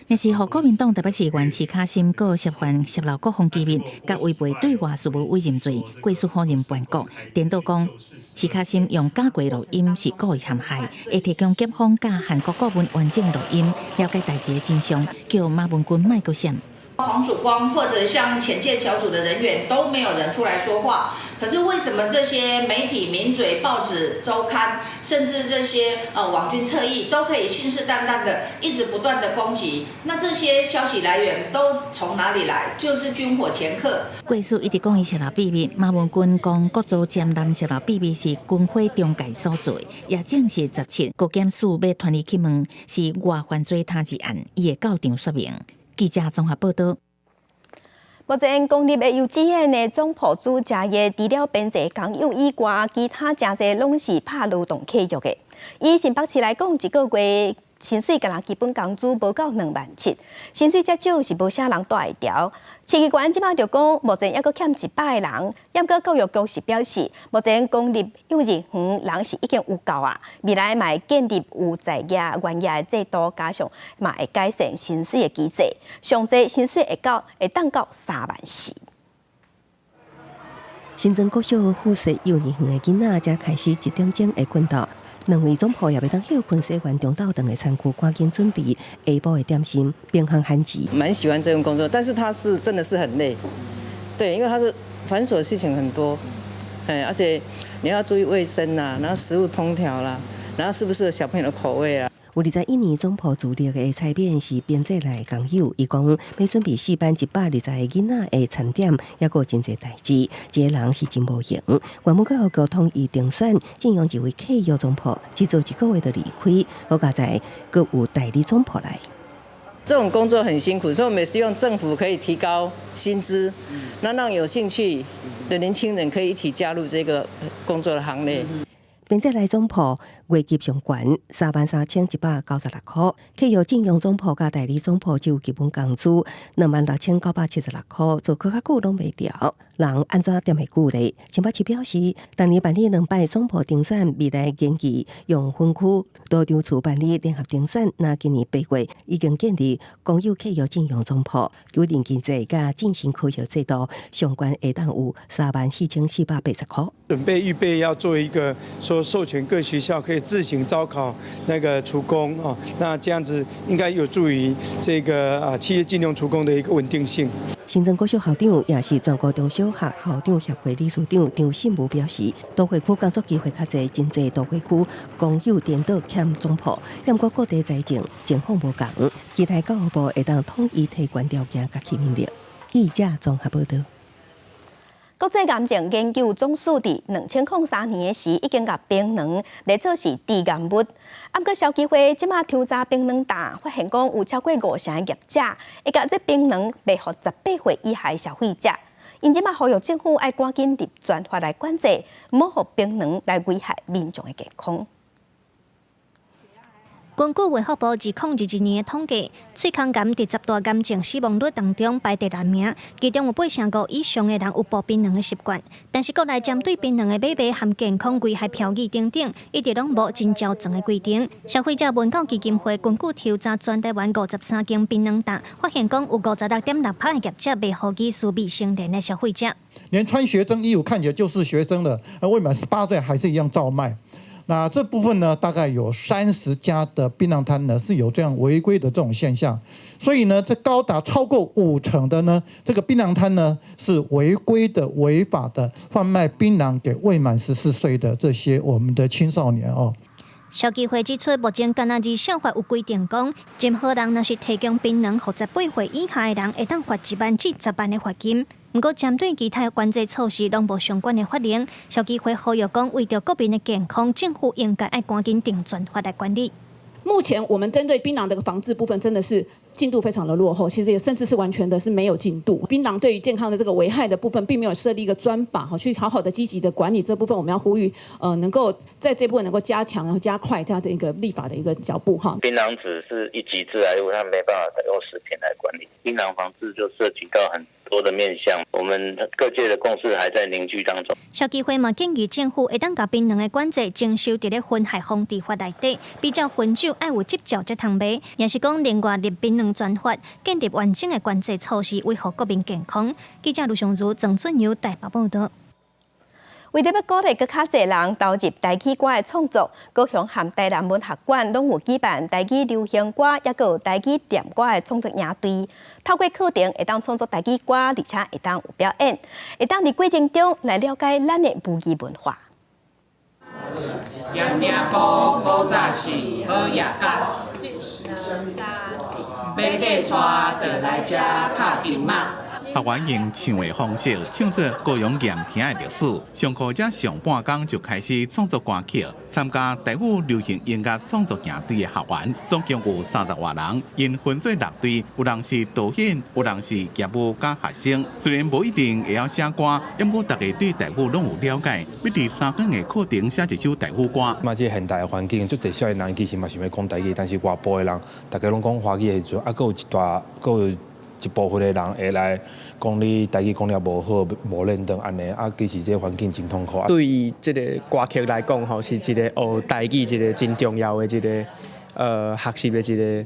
若是和国民党台北市议员徐卡心告涉犯泄露国防机密，甲违背对外事务委任罪，郭曙否认叛国，颠倒讲徐卡心用假过录音是故意陷害，会提供检方甲韩国顾问完整录音，了解代志的真相，叫马文君莫搁闪。黄曙光或者像潜舰小组的人员都没有人出来说话，可是为什么这些媒体、名嘴、报纸、周刊，甚至这些网军侧翼都可以信誓旦旦的一直不断的攻击？那这些消息来源都从哪里来？就是军火掮客。郭曙一直讲伊泄露秘密，马文君讲国造江南泄露秘密是军火中介所做，也正是17高检署要传伊去问是外犯罪他治案，伊会到场说明。记者综合报道。目前公立的幼稚园的总铺主家业，除了编制工友以外，其他真侪拢是拍劳动契约的。以新北市来讲，一个月薪水敢若基本工资无到27000，薪水遮少是无啥人带会调。市机关即摆就讲，目前还阁欠100个人。不过教育局是表示，目前公立幼儿园人是已经有够啊，未来嘛会建立有在业、原业的制度，加上嘛会改善薪水的机制，上侪薪水会当到34000。新增国小附设幼儿园的囡仔才开始1点钟会困到。两位总婆也要当休困洗完中昼等的餐具，赶紧准备下晡的点心，边行寒食。蛮喜欢这份工作，但是它是真的是很累，对，因为它是繁琐的事情很多，而且你要注意卫生啦，然后食物烹调啦，然后适不适合小朋友的口味啊。有21年总婆主力的菜面是编制内工友，伊讲要准备4班120个囡仔的餐点，也有真侪代志，一个人是真无闲。原本佮交通已定选，禁用一位客约总婆，只做1个月就离开，好加在佮有代理总婆来。这种工作很辛苦，所以我们也希望政府可以提高薪资，那让有兴趣的年轻人可以一起加入这个工作的行列。编制内总铺月级上悬33196块，客约禁用总铺甲代理总铺只有基本工资26976块，做较久拢袂调，人安怎点会久咧？陈百奇表示，当年办理2摆总铺定选，未来建议用分区多场处办理联合定选。那今年8月已经建立公有客约禁用总铺，有年经济甲进行考核制度，上悬会当有34480块。准备预备要做一个说授权各学校可以自行招考那个厨工哦，那这样子应该有助于这个企业禁用厨工的一个稳定性。新增国小校长也是全国中小学校长协会理事长张信武表示，都会区工作机会较侪，真侪都会区公有颠倒欠总铺，不过各地财政情况无同，期待教育部会当统一提悬条件甲起命令。记者综合报道。国际癌症研究总署伫2003年时已经甲槟榔列作是致癌物，不过消基会即马抽查槟榔档，发现讲有超过50%的业者会甲这槟榔卖予18岁以下消费者，因即马呼吁政府要赶紧立专法来管制，唔好予槟榔来危害民众的健康。根据卫福部2021年的统计，喙腔癌伫10大癌症死亡率当中排第6名，其中有8%以上的人有补槟榔的习惯。但是国内针对槟榔的买卖和健康危害标语等等，一直拢无真照正的规定。消费者文教基金会根据调查全台湾53间槟榔档，发现讲有56.6%的业者卖予已属未成年的消费者。连穿学生衣服看起来就是学生的，未满18岁还是一样照卖。那这部分呢，大概有30家的槟榔摊呢是有这样违规的这种现象，所以呢，这高达超过50%的呢，这个槟榔摊呢是违规的、违法的贩卖槟榔给未满14岁的这些我们的青少年哦。消基会指出，目前干那日小法有规定讲，任何人若是提供槟榔予18岁以下的人，会当罚1万至10万的罚金。不过，针对其他的管制措施，拢无相关的法令。消基会呼吁讲，为着国民的健康，政府应该要赶紧定专法来管理。目前我们针对槟榔的防治部分，真的是进度非常的落后，其实也甚至是完全的是没有进度。槟榔对于健康的这个危害的部分，并没有设立一个专法去好好的积极的管理这部分。我们要呼吁，能够在这部分能够加强然后加快它的一个立法的一个脚步哈。槟榔只是一级致癌物，它没办法用食品来管理。槟榔防治就涉及到很多的面向，我们各界的共识还在凝聚当中。消基会嘛建议政府会当甲槟榔的管制征收伫咧危害防治法内底，比较烟酒爱有执照才通卖，也是讲另外立槟榔专法，建立完整的管制措施，维护国民健康。记者卢尚如、郑俊由台北报道。为了要鼓励更较侪人投入台语歌的创作，高雄和台南文学馆拢有举办台语流行歌，也有台语点歌的创作营队。透过课程，会当创作台语歌，而且会当有表演，会当伫过程中来了解咱的母语文化。定定步，古早是好夜角，要嫁娶就来这拍金马。学员用唱的方式唱出高雄盐田的历史。上课才上半天就开始创作歌曲，参加台语流行音乐创作营队的学员总共有30多人，因分做6队，有人是导演，有人是业务加学生。虽然无一定会晓写歌，不过大家对台语拢有了解，要伫3天的课程写一首台语歌。嘛，这现代的环境，足侪少年人其实嘛想要讲台语，但是外部的人，大家拢讲华语的时阵，佫有一部分的人会来讲你台语讲了无好，无认同安尼，其实这个环境真痛苦。对于这个歌曲来讲，吼，是一个学台语一个真重要的一个学习的一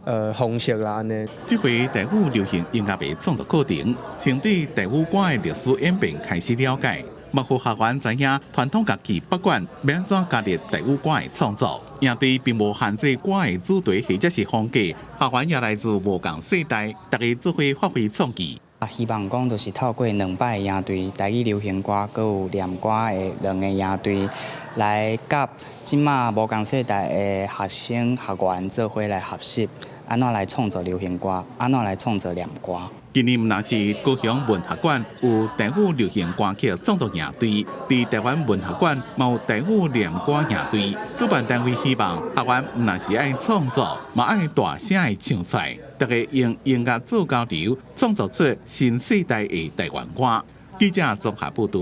个方式啦。安尼。这回台语流行音乐的创作课程，先对台语歌的历史演变开始了解。幕后学员知影传统乐器不管要安怎加入台语歌的创作，应对并无限制歌的主题或者是风格，学员也来自无同世代，大家做伙发挥创意。希望讲就是透过2摆营队，台语流行歌，佮有念歌的2个营队，来甲即马无同世代的学生学员做伙来学习，安怎来创作流行歌，安怎来创作念歌。今年毋但是高雄文学馆有台语流行歌曲创作营队，伫台湾文学馆嘛有台语念歌营队。主办单位希望学员毋但是爱创作，嘛爱大声的唱出来，大家用音乐做交流，创作出新世代的台湾歌。记者综合报道。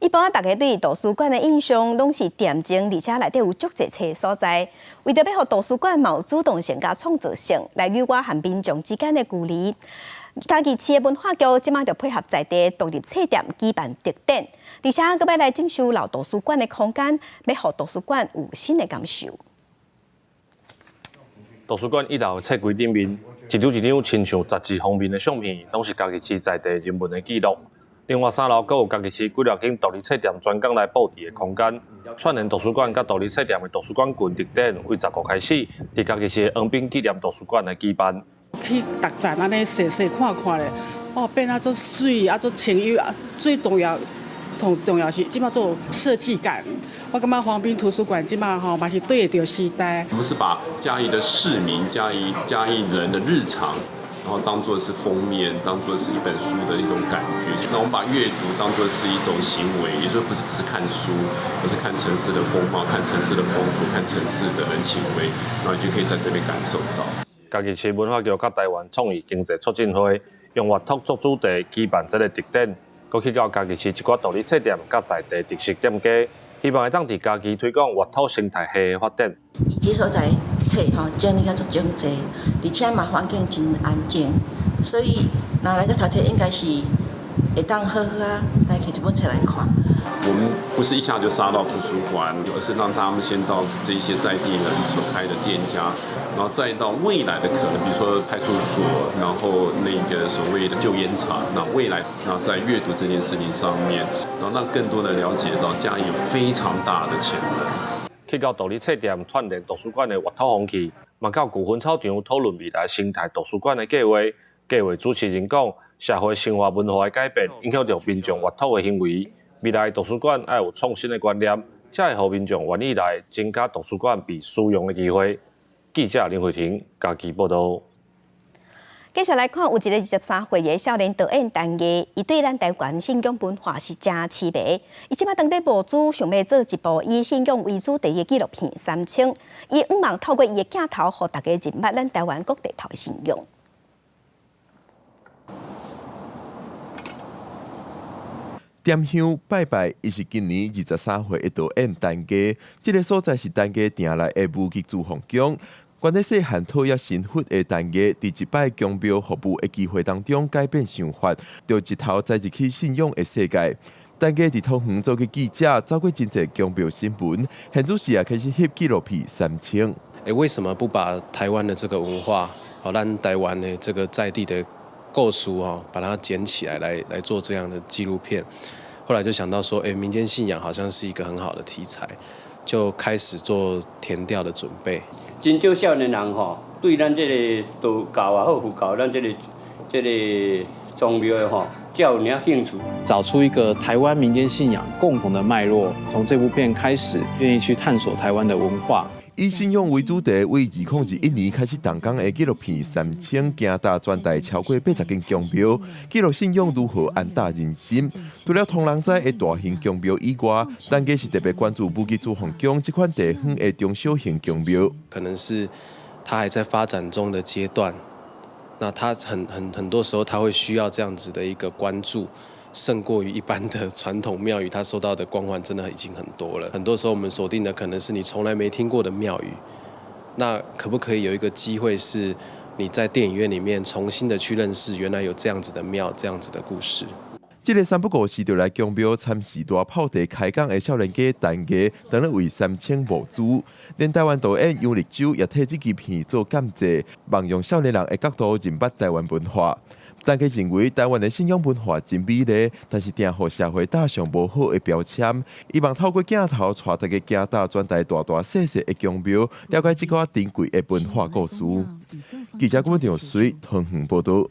一般大家对图书馆的印象拢是恬静，而且内底有足侪册所在。为着要让图书馆有主动性甲创造性，来与我和民众之间的距离，嘉义市的文化局即马就配合在地独立册店举办特展，而且阁要来整修老图书馆的空间，要让图书馆有新的感受。图书馆1楼的册柜顶面，一张一张亲像杂志封面的相片，拢是嘉义市在地人文的记录。另外3楼阁有嘉义市几条间独立册店专工来布置的空间，串联图书馆甲独立册店的图书馆群特展，为15开始，伫嘉义市的横滨纪念图书馆来举办。去逐站安尼细细看看咧，哦，变啊足水，啊足清幽，啊最重要是即马做设计感。我感觉横滨图书馆即马吼嘛是对得着时代。我们是把嘉义的市民、嘉义人的日常。然后当作是封面，当作是一本书的一种感觉。那我们把阅读当作是一种行为，也就不是只是看书，而是看城市的风貌、看城市的风土、看城市的人情味，然后你就可以在这边感受到。嘉义市文化局甲台湾创意经济促进会用活动做主题举办这个特展，佮去到嘉义市一寡独立册店甲在地特色店家，希望会当伫嘉义推广活土生态系的发展。伊这所在册吼整理甲足整齐，而且嘛环境真安静，所以若来个读册应该是会当好好啊来摕一本册来看。我们不是一下就杀到图书馆，而是让他们先到这一些在地人所开的店家，然后再到未来的可能，比如说派出所，然后那个所谓的救烟厂，那未来在阅读这件事情上面，然后让更多人了解到嘉义有非常大的潜能。去到独立册店串联图书馆的活土风气，嘛到古坟操场讨论未来生态图书馆的计划。计划主持人讲，社会生活文化的改变影响着民众活土的行为。未来图书馆要有创新的观念，才会让民众愿意来增加图书馆被使用的机会。记者林慧婷嘉义报道。继续来看，有一个23岁的少年导演陈毅，伊对咱台湾信仰文化是真痴迷。伊即马当地无主，想要做一部以信仰为主题的纪录片《三清》，伊希望透过伊的镜头，让大家认捌咱台湾各地头的信仰。点香拜拜，伊是今年23岁的导演陈毅。这个所在是陈毅定来的武吉主皇宫。关在细汉讨业神佛的陈毅，伫一摆供庙服务的机会当中改变想法，就一头栽入去信仰的世界。陈毅伫桃园做个记者，走过真侪供庙新闻，现主时也开始翕纪录片《三清》。为什么不把台湾的这个文化，让台湾的这个在地的构书把它捡起来，来做这样的纪录片？后来就想到说，民间信仰好像是一个很好的题材，就开始做田调的准备。真少少年人对咱这个道教也好，佛教咱这个宗庙的才有那兴趣。找出一个台湾民间信仰共同的脉络，从这部片开始，愿意去探索台湾的文化。以信仰为主题，为2021年开始动工的纪录片《三清》，行大专带超过80间宫庙，记录信仰如何安大人心。除了通人知的大型宫庙以外，陈毅是特别关注武吉主皇宫这款地方的中小型宫庙。可能是它还在发展中的阶段，那它很多时候它会需要这样子的一个关注。胜过于一般的传统庙宇，它受到的光环真的已经很多了。很多时候我们锁定的可能是你从来没听过的庙宇，那可不可以有一个机会是你在电影院里面重新的去认识原来有这样子的庙、这样子的故事？这个三不五时就来宫庙参时大炮地开讲的少年家陈毅，当然为三清募资，连台湾导演杨立洲也替这支片做感谢，望用少年人的角度认捌台湾文化。大家认为台湾的信仰文化真美丽，但是定予社会打上无好的标签。希望透过镜头，带大家行到全台大大小小的宫庙，了解这个珍贵的文化故事。记者郭长水桃园报道。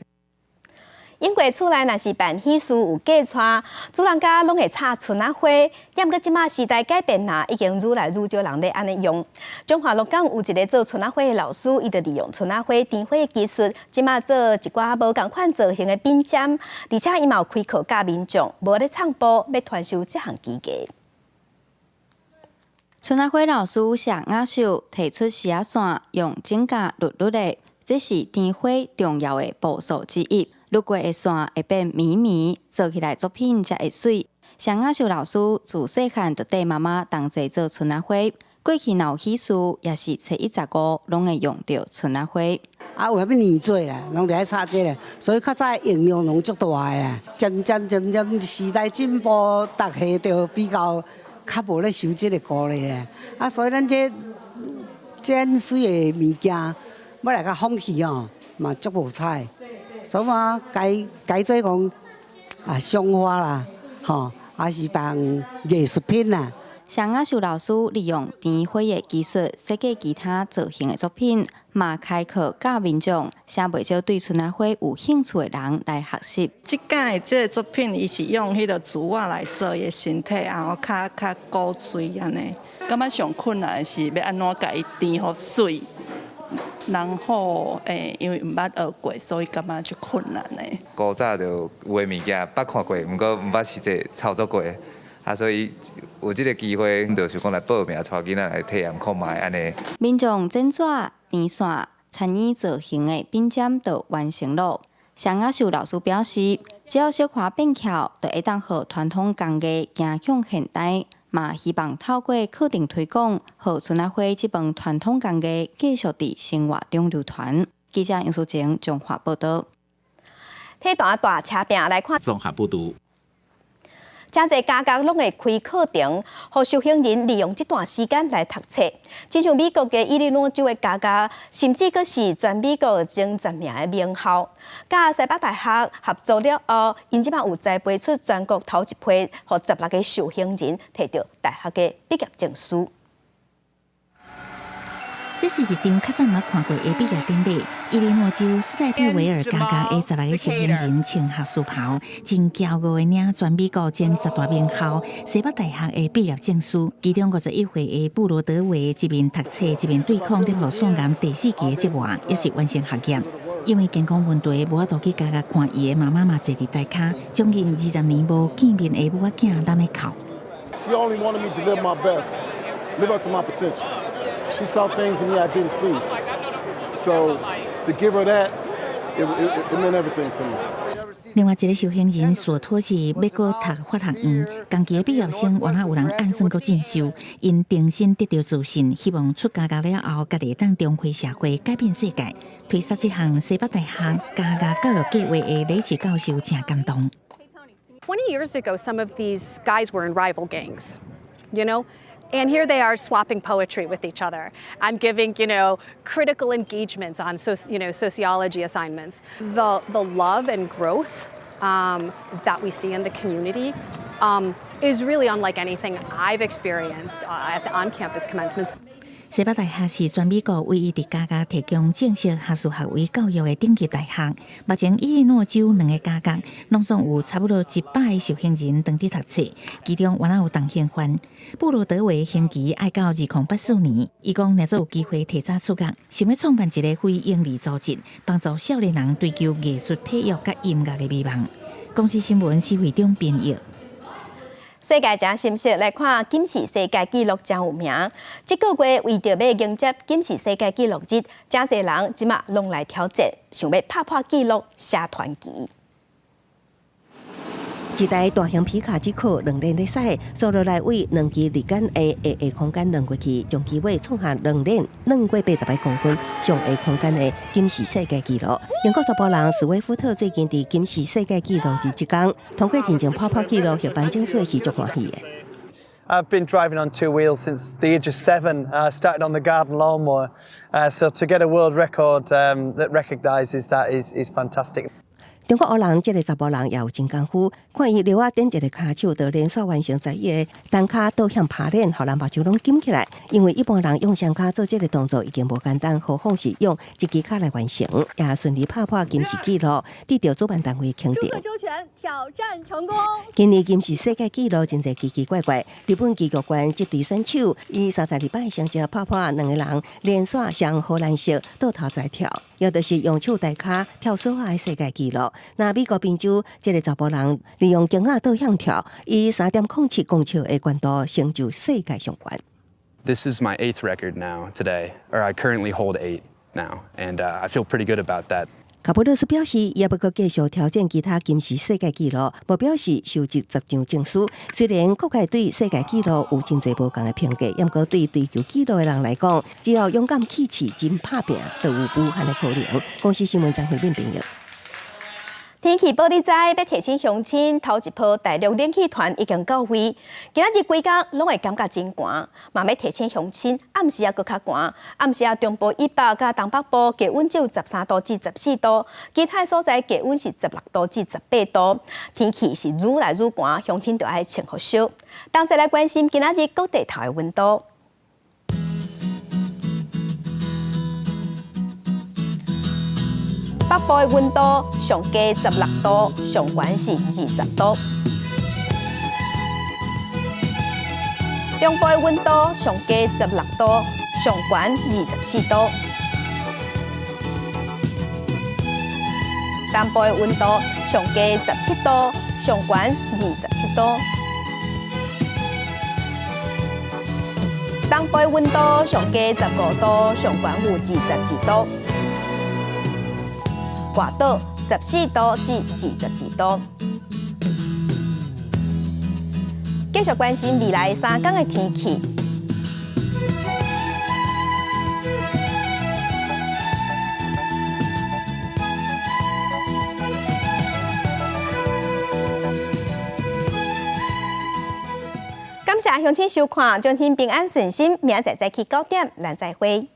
因过厝内若是办喜事有嫁娶，主人家拢会插春仔花。也毋过即马时代改变啦，已经愈来愈少人咧安尼用。中华鹿港有一个做春仔花的老师，伊就利用春仔花填花的技术，即马做一寡无共款造型的饼尖，而且伊嘛有开课教民众，无咧唱播，要传授这项技艺。春仔花老师谢雅秀提出写线，用指甲捋捋的，这是填花重要的步数之一。捋过的线会变绵绵，做起来作品才会水。谢雅秀老师自细汉就带妈妈同齐做春仔花，过去若有喜事，也是初一十五拢会用到春仔花。啊，有啥物年做啦，拢伫爱插这个，所以较早应用拢足大个啦。渐渐时代进步，大家就比较较无咧收这个鼓励咧。啊，所以咱这水的物件，要来甲放弃哦，嘛足无彩。所以嘛，该做讲啊，赏花啦，吼，还是办艺术品啦。谢雅秀老师利用填花的技术设计其他造型的作品，嘛开课教民众，请袂少对春仔花有兴趣的人来学习。即届这个作品，伊是用迄个竹仔来做伊身体，然后较古锥安尼。感觉上困难的是要安怎甲伊填好水。然后因为毋捌学过，所以感觉就困难嘞。古早就有诶物件捌看过，毋过毋捌实际操作过，所以有即个机会，就是讲来报名，带囡仔来体验看卖安尼。民众剪纸、填线、参与造型的饼尖就完成了。谢雅秀老师表示，只要小可变巧，就会当互传统工艺行向现代。嘛，希望透过课程推广，让春仔花这门传统工艺继续伫生活中流传。记者杨淑晴综合报道。体大车饼来看。综合报道。真侪家家拢会开课程，让受刑人利用这段时间来读册。亲像美国嘅伊利诺州嘅家家，甚至阁是全美国前10名嘅名校，甲西北大学合作了后，因即摆有栽培出全国头一批，互16个受刑人摕到大学嘅毕业证书。这是一场较早毋捌看过的毕业典礼。伊利诺州斯代特维尔家家的16个受刑人穿学士袍，真骄傲的领全美国前10大名校西北大学的毕业证书。其中51岁的布罗德维一面读册，一面对抗入乳腺癌第4期的疾患，也是完成学业。因为健康问题，无法度去家家看伊的妈妈嘛坐伫台骹，将近20年无见面的母仔囝担咧哭。She only wanted me to live my best, live up to my potential. She saw things in me I didn't see. So to give her that, it meant everything to me. 另外一个受刑人所托是要搁读法学院，同期的毕业生原来有人按算搁进修，因重新得到自信，希望出家了后，家己当重回社会，改变世界。推出这项西北大学家家教育计划的李奇教授真感动。20 years ago, some of these guys were in rival gangs, you know? And here they are swapping poetry with each other and giving, critical engagements on, sociology assignments. The love and growth that we see in the community is really unlike anything I've experienced at the on-campus commencements. 西北大学是全美国唯一伫家家提供正式学士学位教育的顶级大学。目前伊利诺州2个家家拢总有差不多100个受刑人当地读册，其中原来有同刑犯。布罗德维刑期爱到2084年，伊讲若做有机会提早出狱，想要创办一个非营利组织，帮助少年人追求艺术、体育甲音乐的美梦。公司新闻是会长编译。世界真心实来看金氏世界纪录真有名。这个月为着要迎接金氏世界纪录日，真侪人即马拢来挑战，想要拍破纪录、写传奇。一台大型皮卡机壳2连在驶，速度来为2支日间的下空间2过去，将机尾创下2连2过80公分上下空间的金氏世界纪录。英国查甫人史威夫特最近伫金氏世界纪录日即天，通过进行跑纪录获颁证书是足欢喜的。I've been driving on 2 wheels since the age of 7. Started on the garden lawnmower, so to get a world record that recognises that is fantastic. 中国黑人这个查甫人也有真功夫，看伊撩啊点一个骹手，就连续完成11个单骹倒向爬链，互人目睭拢紧起来。因为一般人用双骹做这个动作已经无简单，何况是用一支骹来完成，也顺利打破金氏纪录，得到主办单位肯定。周全挑战成功。今年金氏世界纪录真侪奇奇怪怪，日本纪录馆这对选手以30礼拜成绩打破2个人连续上荷兰式倒头再跳，也就是用手带骹跳所有的世界纪录。那美国宾州这个查甫人利用弓仔倒向跳，以3.07公尺的高度成就世界上冠。This is my 8th record now today, or I currently hold 8 now, and I feel pretty good about that. 卡普勒斯表示，也要继续挑战其他金氏世界纪录，目标是收集10张证书。虽然各界对世界纪录有真侪无同的评价，不过对追求纪录的人来讲，只要勇敢起刺、真拍拼，就有无限的可能。公司新闻张慧敏朋友。天气报你知，要提醒乡亲，头一波大陆冷气团已经到位，今仔日规天拢会感觉真寒，嘛要提醒乡亲，暗时也搁较寒，暗时中部以北甲东北部低温只有13度至14度，其他所在低温是16度至18度。天气是愈来愈寒，乡亲就爱穿好少。同时来关心今仔日各地头的温度。北部的温度上低16度，上悬是20度；中部的温度上低16度，上悬24度；南部的温度上低17度，上悬27度；东部的温度上低15度，上悬有22度。外岛14度至22度。继续关心未来3天的天气。感谢乡亲收看，乡亲平安顺心，明仔载早起9点，咱再会。